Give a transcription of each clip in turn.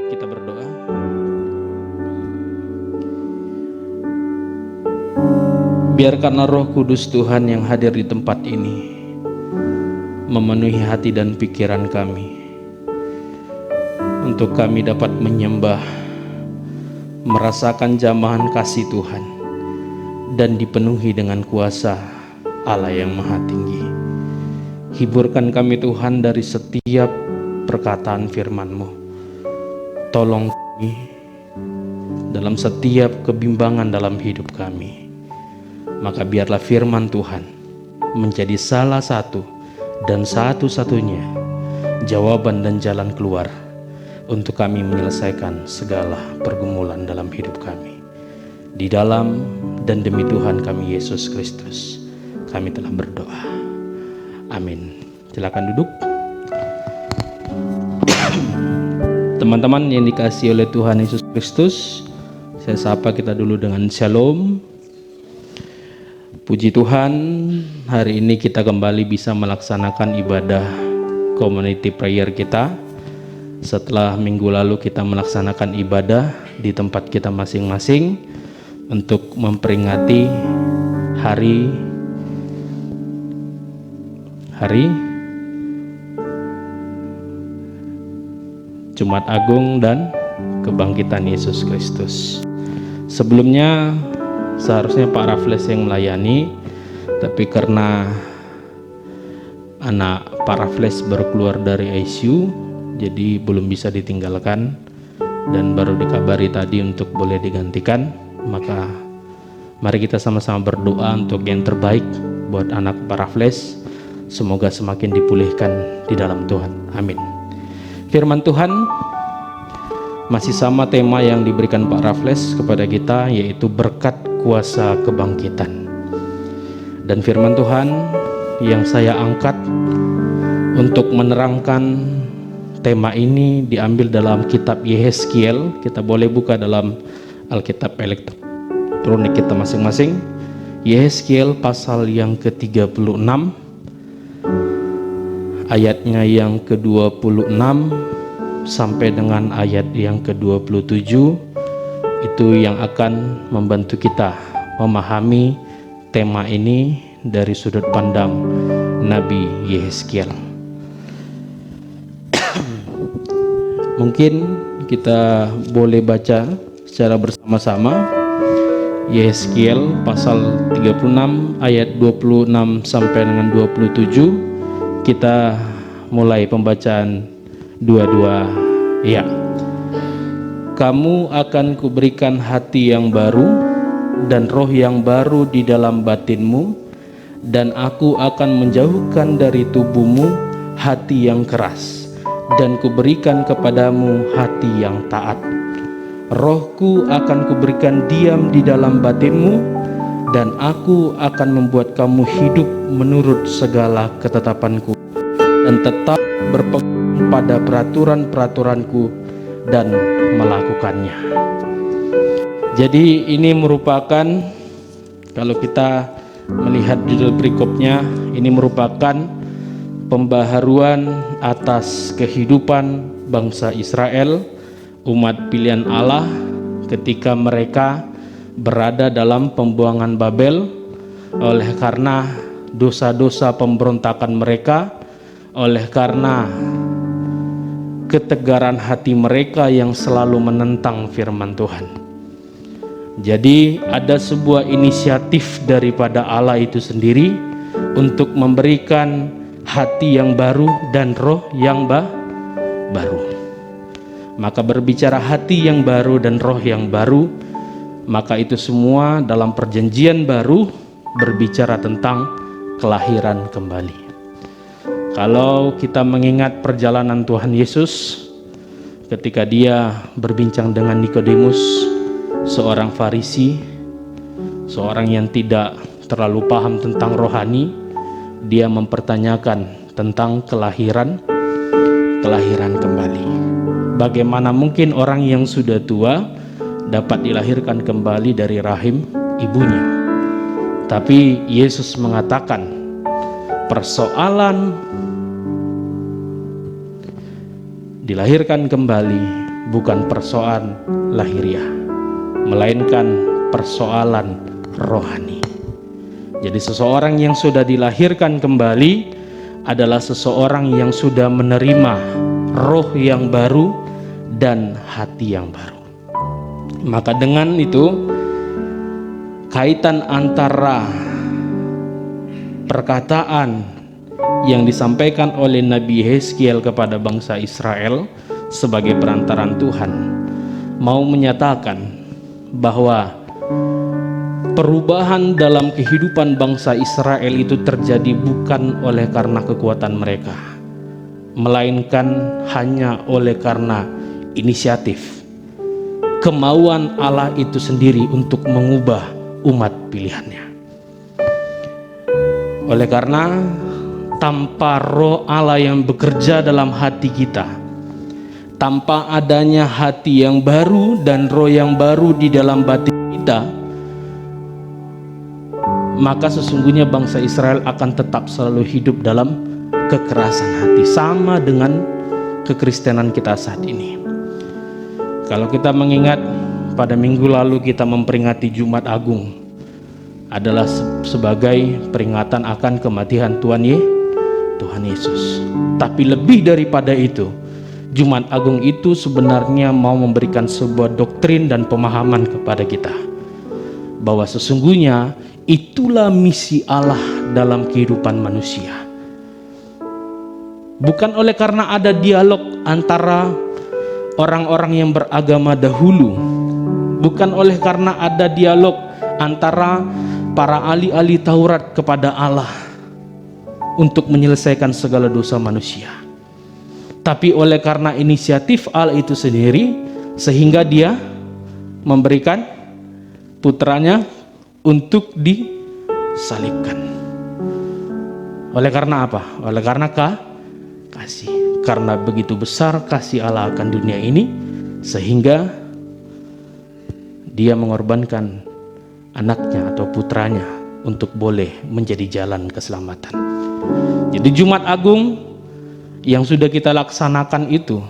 Kita berdoa. Biarkanlah Roh Kudus Tuhan yang hadir di tempat ini memenuhi hati dan pikiran kami, untuk kami dapat menyembah, merasakan jamahan kasih Tuhan, dan dipenuhi dengan kuasa Allah yang Maha Tinggi. Hiburkan kami Tuhan dari setiap perkataan firman-Mu. Tolong kami dalam setiap kebimbangan dalam hidup kami. Maka biarlah firman Tuhan menjadi salah satu dan satu-satunya jawaban dan jalan keluar untuk kami menyelesaikan segala pergumulan dalam hidup kami. Di dalam dan demi Tuhan kami Yesus Kristus, kami telah berdoa. Amin. Silakan duduk. Teman-teman yang dikasihi oleh Tuhan Yesus Kristus, saya sapa kita dulu dengan Shalom. Puji Tuhan, hari ini kita kembali bisa melaksanakan ibadah community prayer kita. Setelah minggu lalu kita melaksanakan ibadah di tempat kita masing-masing untuk memperingati hari Jumat Agung dan Kebangkitan Yesus Kristus. Sebelumnya seharusnya Pak Raffles yang melayani, tapi karena anak Pak Raffles baru keluar dari ICU, jadi belum bisa ditinggalkan dan baru dikabari tadi untuk boleh digantikan. Maka mari kita sama-sama berdoa untuk yang terbaik buat anak Pak Raffles. Semoga semakin dipulihkan di dalam Tuhan. Amin. Firman Tuhan masih sama tema yang diberikan Pak Raffles kepada kita, yaitu berkat kuasa kebangkitan. Dan firman Tuhan yang saya angkat untuk menerangkan tema ini diambil dalam kitab Yehezkiel. Kita boleh buka dalam Alkitab elektronik kita masing-masing. Yehezkiel pasal yang ke-36, ayatnya yang ke-26 sampai dengan ayat yang ke-27. Itu yang akan membantu kita memahami tema ini dari sudut pandang Nabi Yehezkiel. Mungkin kita boleh baca secara bersama-sama Yehezkiel pasal 36 ayat 26 sampai dengan 27. Kita mulai pembacaan dua-dua. Ya. Kamu akan kuberikan hati yang baru dan roh yang baru di dalam batinmu, dan aku akan menjauhkan dari tubuhmu hati yang keras, dan kuberikan kepadamu hati yang taat. Rohku akan kuberikan diam di dalam batinmu, dan aku akan membuat kamu hidup menurut segala ketetapanku, dan tetap berpegang pada peraturan-peraturanku dan melakukannya. Jadi ini merupakan, kalau kita melihat judul perikopnya, ini merupakan pembaharuan atas kehidupan bangsa Israel, umat pilihan Allah, ketika mereka berada dalam pembuangan Babel oleh karena dosa-dosa pemberontakan mereka, oleh karena ketegaran hati mereka yang selalu menentang firman Tuhan. Jadi ada sebuah inisiatif daripada Allah itu sendiri untuk memberikan hati yang baru dan roh yang baru. Maka berbicara hati yang baru dan roh yang baru, maka itu semua dalam perjanjian baru berbicara tentang kelahiran kembali. Kalau kita mengingat perjalanan Tuhan Yesus ketika dia berbincang dengan Nikodemus, seorang Farisi, Seorang yang tidak terlalu paham tentang rohani, dia mempertanyakan tentang kelahiran kembali. Bagaimana mungkin orang yang sudah tua dapat dilahirkan kembali dari rahim ibunya? Tapi Yesus mengatakan, persoalan dilahirkan kembali bukan persoalan lahiriah, melainkan persoalan rohani. Jadi seseorang yang sudah dilahirkan kembali adalah seseorang yang sudah menerima roh yang baru dan hati yang baru. Maka dengan itu, kaitan antara perkataan yang disampaikan oleh Nabi Yeskiel kepada bangsa Israel sebagai perantaran Tuhan mau menyatakan bahwa perubahan dalam kehidupan bangsa Israel itu terjadi bukan oleh karena kekuatan mereka, melainkan hanya oleh karena inisiatif, kemauan Allah itu sendiri untuk mengubah umat pilihannya. Oleh karena tanpa roh Allah yang bekerja dalam hati kita, tanpa adanya hati yang baru dan roh yang baru di dalam batin kita, maka sesungguhnya bangsa Israel akan tetap selalu hidup dalam kekerasan hati, sama dengan kekristenan kita saat ini. Kalau kita mengingat pada minggu lalu kita memperingati Jumat Agung, adalah sebagai peringatan akan kematian Tuhan Yesus. Tapi lebih daripada itu, Jumat Agung itu sebenarnya mau memberikan sebuah doktrin dan pemahaman kepada kita bahwa sesungguhnya itulah misi Allah dalam kehidupan manusia. Bukan oleh karena ada dialog antara orang-orang yang beragama dahulu, bukan oleh karena ada dialog antara para ahli-ahli Taurat kepada Allah untuk menyelesaikan segala dosa manusia, tapi oleh karena inisiatif Allah itu sendiri, sehingga dia memberikan putranya untuk disalibkan. Oleh karena apa? Oleh karena kasih. Karena begitu besar kasih Allah akan dunia ini, sehingga dia mengorbankan anaknya atau putranya untuk boleh menjadi jalan keselamatan. Jadi Jumat Agung yang sudah kita laksanakan itu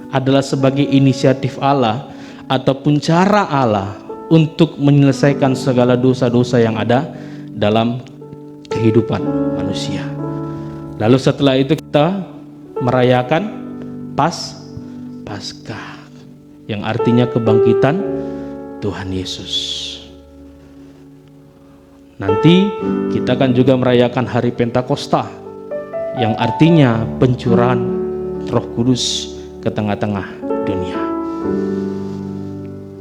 adalah sebagai inisiatif Allah ataupun cara Allah untuk menyelesaikan segala dosa-dosa yang ada dalam kehidupan manusia. Lalu setelah itu kita merayakan Paskah, yang artinya kebangkitan Tuhan Yesus. Nanti kita akan juga merayakan hari Pentakosta, yang artinya pencurahan Roh Kudus ke tengah-tengah dunia.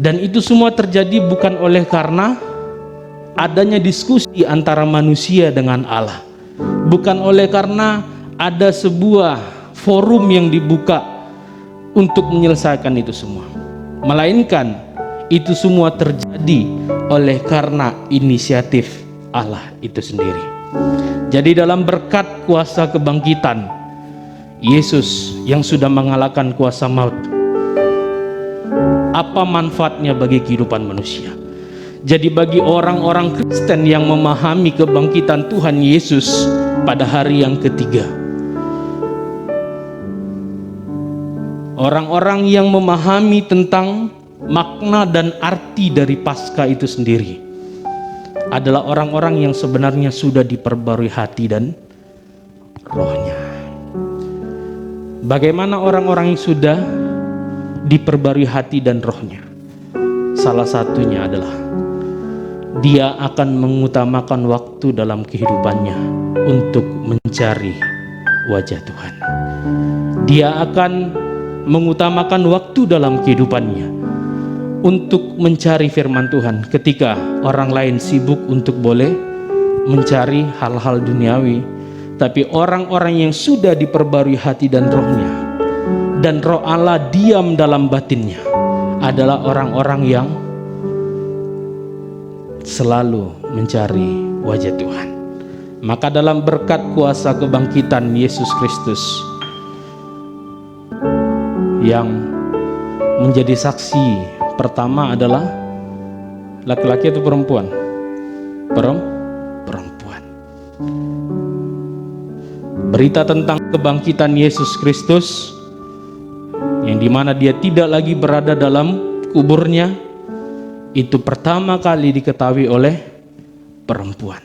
Dan itu semua terjadi bukan oleh karena adanya diskusi antara manusia dengan Allah, bukan oleh karena ada sebuah forum yang dibuka untuk menyelesaikan itu semua, melainkan itu semua terjadi oleh karena inisiatif Allah itu sendiri. Jadi dalam berkat kuasa kebangkitan Yesus yang sudah mengalahkan kuasa maut, apa manfaatnya bagi kehidupan manusia? Jadi bagi orang-orang Kristen yang memahami kebangkitan Tuhan Yesus pada hari yang ketiga, orang-orang yang memahami tentang makna dan arti dari Paskah itu sendiri adalah orang-orang yang sebenarnya sudah diperbarui hati dan rohnya. Bagaimana orang-orang yang sudah diperbarui hati dan rohnya? Salah satunya adalah dia akan mengutamakan waktu dalam kehidupannya untuk mencari wajah Tuhan. Dia akan mengutamakan waktu dalam kehidupannya untuk mencari firman Tuhan, ketika orang lain sibuk untuk boleh mencari hal-hal duniawi. Tapi orang-orang yang sudah diperbarui hati dan rohnya, dan roh Allah diam dalam batinnya, adalah orang-orang yang selalu mencari wajah Tuhan. Maka dalam berkat kuasa kebangkitan Yesus Kristus yang menjadi saksi pertama adalah laki-laki atau perempuan? Perempuan. Berita tentang kebangkitan Yesus Kristus yang dimana dia tidak lagi berada dalam kuburnya, itu pertama kali diketahui oleh perempuan.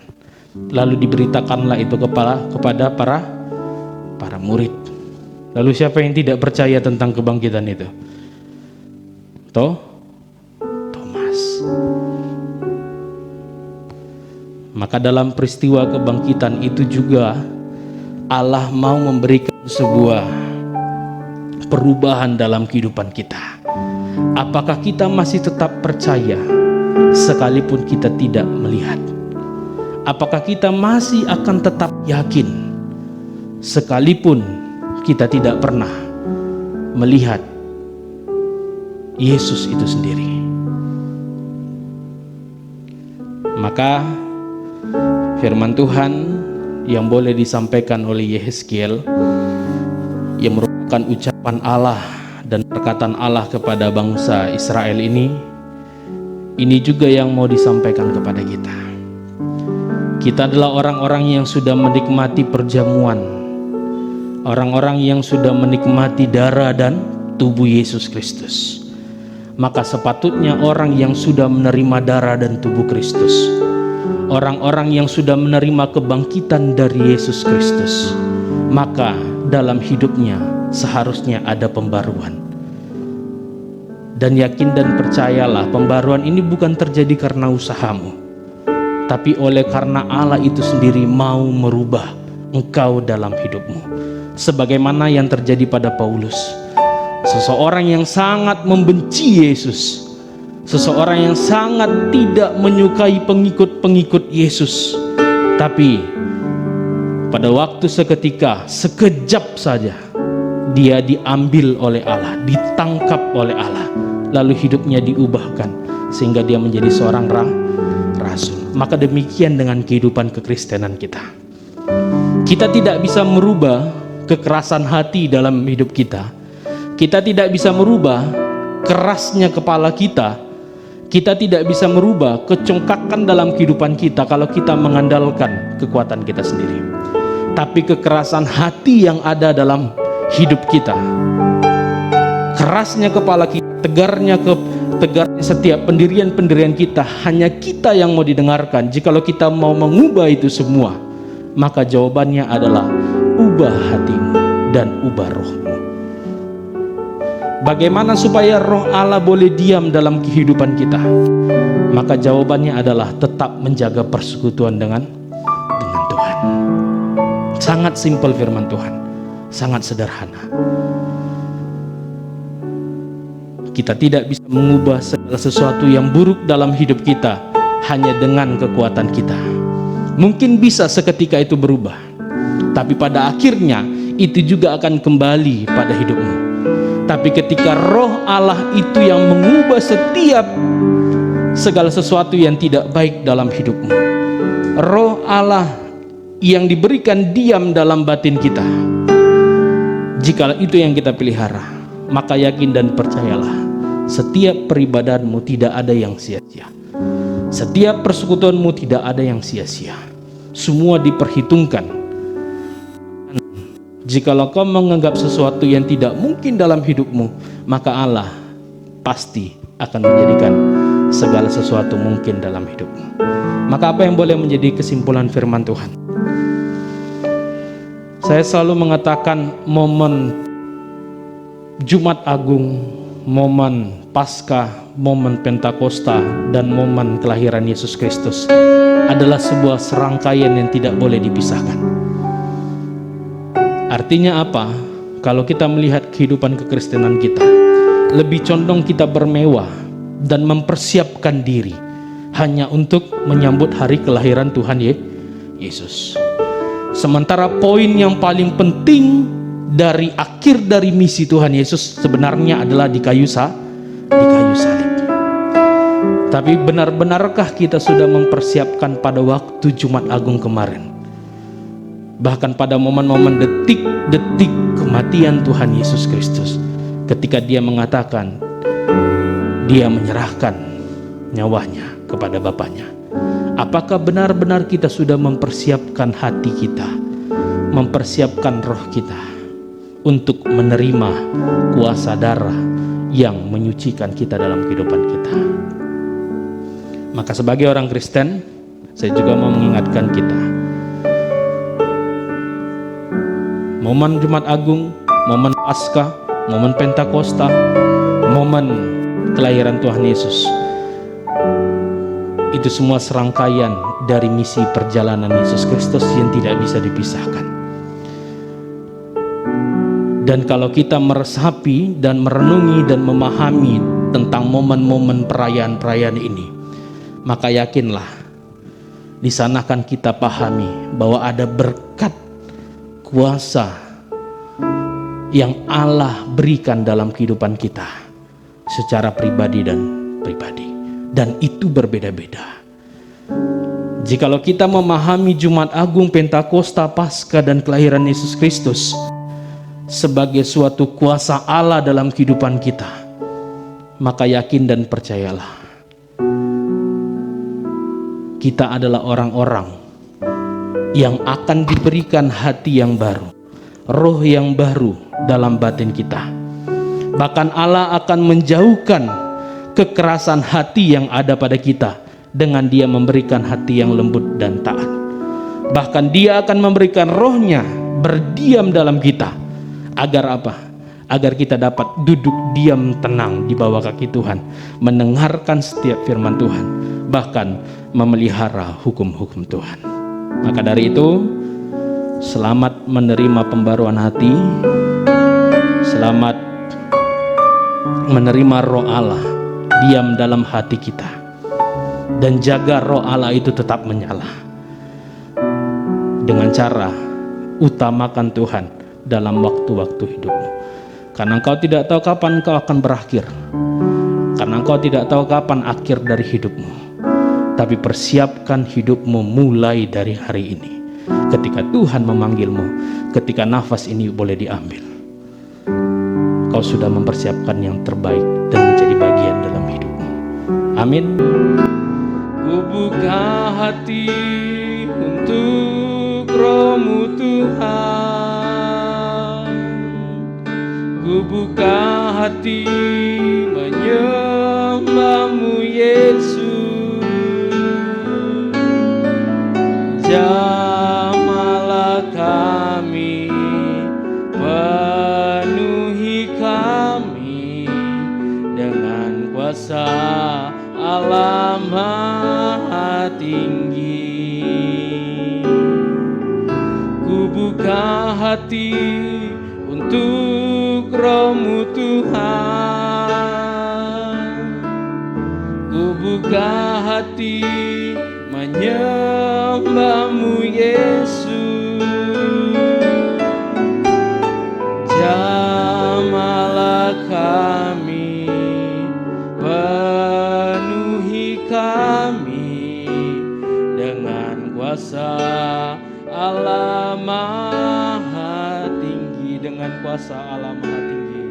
Lalu diberitakanlah itu kepada para murid. Lalu siapa yang tidak percaya tentang kebangkitan itu? Thomas. Maka dalam peristiwa kebangkitan itu juga Allah mau memberikan sebuah perubahan dalam kehidupan kita. Apakah kita masih tetap percaya sekalipun kita tidak melihat? Apakah kita masih akan tetap yakin sekalipun kita tidak pernah melihat Yesus itu sendiri? Maka firman Tuhan yang boleh disampaikan oleh Yehezkiel yang merupakan ucapan Allah dan perkataan Allah kepada bangsa Israel ini juga yang mau disampaikan kepada kita. Kita adalah orang-orang yang sudah menikmati perjamuan, orang-orang yang sudah menikmati darah dan tubuh Yesus Kristus. Maka sepatutnya orang yang sudah menerima darah dan tubuh Kristus, orang-orang yang sudah menerima kebangkitan dari Yesus Kristus, maka dalam hidupnya seharusnya ada pembaruan. Dan yakin dan percayalah, pembaruan ini bukan terjadi karena usahamu, tapi oleh karena Allah itu sendiri mau merubah engkau dalam hidupmu. Sebagaimana yang terjadi pada Paulus, seseorang yang sangat membenci Yesus, seseorang yang sangat tidak menyukai pengikut-pengikut Yesus, tapi pada waktu seketika, sekejap saja dia diambil oleh Allah, ditangkap oleh Allah, lalu hidupnya diubahkan sehingga dia menjadi seorang rasul. Maka demikian dengan kehidupan kekristenan kita. Kita tidak bisa merubah kekerasan hati dalam hidup kita. Kita tidak bisa merubah kerasnya kepala kita. Kita tidak bisa merubah kecongkakan dalam kehidupan kita kalau kita mengandalkan kekuatan kita sendiri. Tapi kekerasan hati yang ada dalam hidup kita, kerasnya kepala kita, tegarnya setiap pendirian-pendirian kita, hanya kita yang mau didengarkan. Jikalau kita mau mengubah itu semua, maka jawabannya adalah ubah hatimu dan ubah rohmu. Bagaimana supaya roh Allah boleh diam dalam kehidupan kita? Maka jawabannya adalah tetap menjaga persekutuan dengan Tuhan. Sangat simpel firman Tuhan, sangat sederhana. Kita tidak bisa mengubah segala sesuatu yang buruk dalam hidup kita hanya dengan kekuatan kita. Mungkin bisa seketika itu berubah, tapi pada akhirnya itu juga akan kembali pada hidupmu. Tapi ketika roh Allah itu yang mengubah setiap segala sesuatu yang tidak baik dalam hidupmu, roh Allah yang diberikan diam dalam batin kita, jika itu yang kita pelihara, maka yakin dan percayalah, setiap peribadahanmu tidak ada yang sia-sia, setiap persekutuanmu tidak ada yang sia-sia, semua diperhitungkan. Jikalau kau menganggap sesuatu yang tidak mungkin dalam hidupmu, maka Allah pasti akan menjadikan segala sesuatu mungkin dalam hidupmu. Maka apa yang boleh menjadi kesimpulan firman Tuhan? Saya selalu mengatakan momen Jumat Agung, momen Paskah, momen Pentakosta, dan momen kelahiran Yesus Kristus adalah sebuah serangkaian yang tidak boleh dipisahkan. Artinya apa? Kalau kita melihat kehidupan kekristenan kita, lebih condong kita bermewah dan mempersiapkan diri hanya untuk menyambut hari kelahiran Tuhan Yesus. Sementara poin yang paling penting dari akhir dari misi Tuhan Yesus sebenarnya adalah di kayu salib. Tapi benar-benarkah kita sudah mempersiapkan pada waktu Jumat Agung kemarin? Bahkan pada momen-momen detik-detik kematian Tuhan Yesus Kristus, ketika dia mengatakan dia menyerahkan nyawanya kepada Bapaknya. Apakah benar-benar kita sudah mempersiapkan hati kita, mempersiapkan roh kita untuk menerima kuasa darah yang menyucikan kita dalam kehidupan kita? Maka sebagai orang Kristen, saya juga mau mengingatkan kita, momen Jumat Agung, momen Paskah, momen Pentakosta, momen kelahiran Tuhan Yesus, itu semua serangkaian dari misi perjalanan Yesus Kristus yang tidak bisa dipisahkan. Dan kalau kita meresapi dan merenungi dan memahami tentang momen-momen perayaan-perayaan ini, maka yakinlah di sana akan kita pahami bahwa ada berkat kuasa yang Allah berikan dalam kehidupan kita secara pribadi dan itu berbeda-beda. Jikalau kita memahami Jumat Agung, Pentakosta, Paskah dan kelahiran Yesus Kristus sebagai suatu kuasa Allah dalam kehidupan kita, maka yakin dan percayalah, kita adalah orang-orang yang akan diberikan hati yang baru, roh yang baru dalam batin kita. Bahkan Allah akan menjauhkan kekerasan hati yang ada pada kita dengan dia memberikan hati yang lembut dan taat. Bahkan dia akan memberikan rohnya berdiam dalam kita. Agar apa? Agar kita dapat duduk diam tenang di bawah kaki Tuhan, mendengarkan setiap firman Tuhan, bahkan memelihara hukum-hukum Tuhan. Maka dari itu, selamat menerima pembaruan hati, selamat menerima roh Allah diam dalam hati kita, dan jaga roh Allah itu tetap menyala dengan cara utamakan Tuhan dalam waktu-waktu hidupmu. Karena engkau tidak tahu kapan engkau akan berakhir, karena engkau tidak tahu kapan akhir dari hidupmu. Tapi persiapkan hidupmu mulai dari hari ini, ketika Tuhan memanggilmu, ketika nafas ini boleh diambil, kau sudah mempersiapkan yang terbaik dan menjadi bagian dalam hidupmu. Amin. Ku buka hati untuk roh-Mu Tuhan, ku buka hati menyembah-Mu Yesus. Jamalah kami, penuhi kami dengan kuasa Allah Maha Tinggi. Ku buka hati untuk roh-Mu Tuhan, ku buka hati menyembah-Mu Yesus. Jamalah kami, penuhi kami dengan kuasa Allah Maha Tinggi, dengan kuasa Allah Maha Tinggi,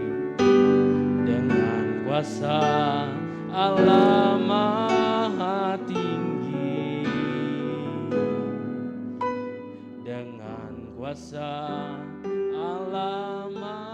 dengan kuasa Allah Maha Tinggi, dengan kuasa Allah Maha